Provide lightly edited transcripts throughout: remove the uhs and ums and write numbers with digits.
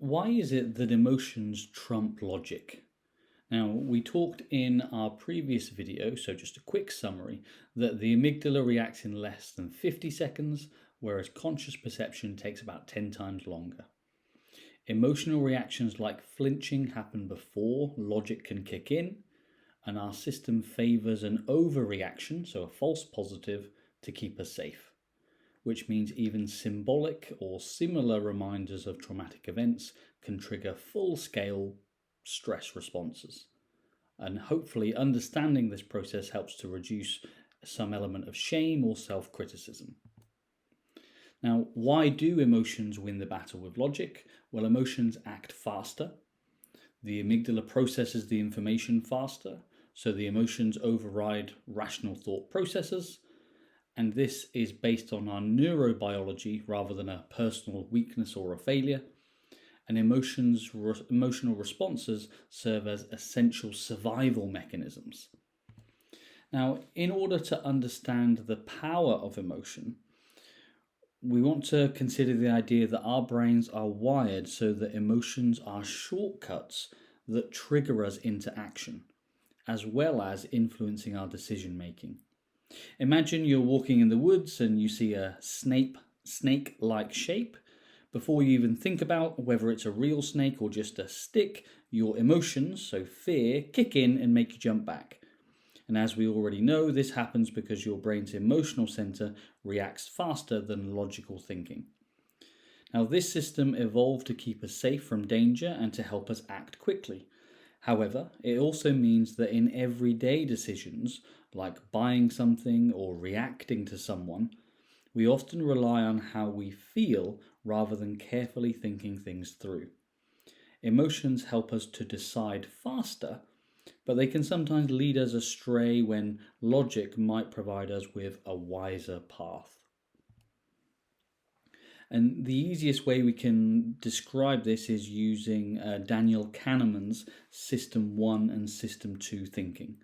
Why is it that emotions trump logic? Now, we talked in our previous video, so just a quick summary, that the amygdala reacts in less than 50 seconds, whereas conscious perception takes about 10 times longer. Emotional reactions like flinching happen before logic can kick in, and our system favors an overreaction, so a false positive, to keep us safe, which means even symbolic or similar reminders of traumatic events can trigger full-scale stress responses. And hopefully understanding this process helps to reduce some element of shame or self-criticism. Now, why do emotions win the battle with logic? Well, emotions act faster. The amygdala processes the information faster, so the emotions override rational thought processes. And this is based on our neurobiology rather than a personal weakness or a failure. And emotional responses serve as essential survival mechanisms. Now, in order to understand the power of emotion, we want to consider the idea that our brains are wired so that emotions are shortcuts that trigger us into action, as well as influencing our decision making. Imagine you're walking in the woods and you see a snake-like shape. Before you even think about whether it's a real snake or just a stick, your emotions, so fear, kick in and make you jump back. And as we already know, this happens because your brain's emotional center reacts faster than logical thinking. Now, this system evolved to keep us safe from danger and to help us act quickly. However, it also means that in everyday decisions, like buying something or reacting to someone, we often rely on how we feel rather than carefully thinking things through. Emotions help us to decide faster, but they can sometimes lead us astray when logic might provide us with a wiser path. And the easiest way we can describe this is using Daniel Kahneman's System 1 and System 2 thinking.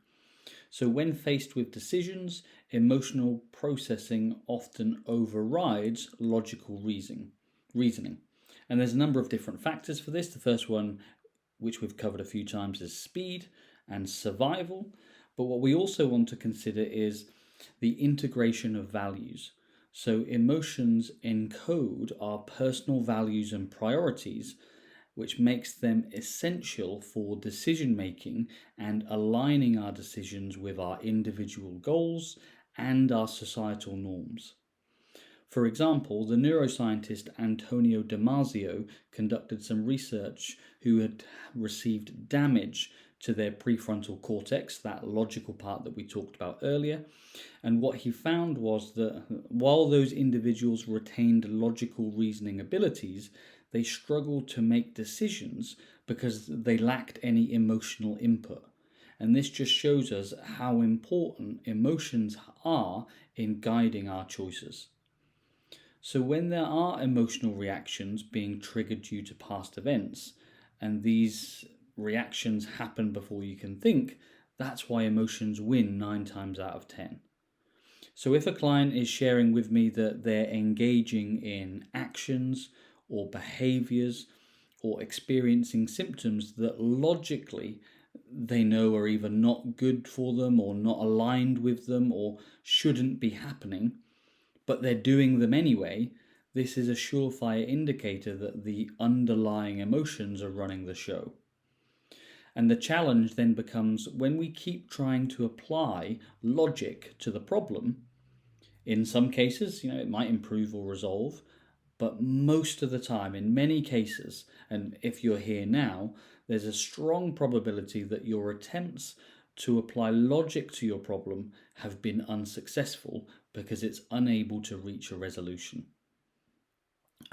So when faced with decisions, emotional processing often overrides logical reasoning. And there's a number of different factors for this. The first one, which we've covered a few times, is speed and survival. But what we also want to consider is the integration of values. So emotions encode our personal values and priorities, which makes them essential for decision making and aligning our decisions with our individual goals and our societal norms. For example, the neuroscientist Antonio Damasio conducted some research who had received damage to their prefrontal cortex, that logical part that we talked about earlier. And what he found was that while those individuals retained logical reasoning abilities, they struggled to make decisions because they lacked any emotional input. And this just shows us how important emotions are in guiding our choices. So when there are emotional reactions being triggered due to past events, and these reactions happen before you can think, that's why emotions win 9 times out of 10. So if a client is sharing with me that they're engaging in actions or behaviors or experiencing symptoms that logically they know are either not good for them or not aligned with them or shouldn't be happening, but they're doing them anyway, this is a surefire indicator that the underlying emotions are running the show. And the challenge then becomes when we keep trying to apply logic to the problem. In some cases, it might improve or resolve, but most of the time, in many cases, and if you're here now, there's a strong probability that your attempts to apply logic to your problem have been unsuccessful because it's unable to reach a resolution.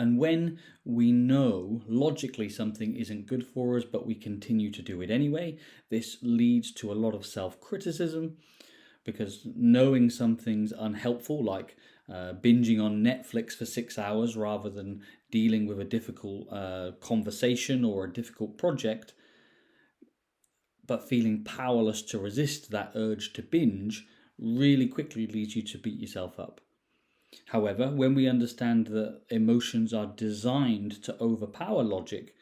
And when we know logically something isn't good for us, but we continue to do it anyway, this leads to a lot of self-criticism, because knowing something's unhelpful, like binging on Netflix for 6 hours rather than dealing with a difficult conversation or a difficult project, but feeling powerless to resist that urge to binge, really quickly leads you to beat yourself up. However, when we understand that emotions are designed to overpower logic,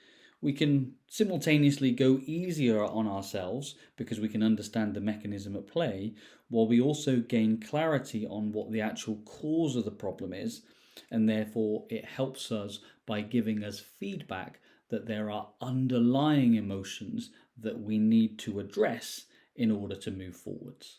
We can simultaneously go easier on ourselves because we can understand the mechanism at play, while we also gain clarity on what the actual cause of the problem is, and therefore it helps us by giving us feedback that there are underlying emotions that we need to address in order to move forwards.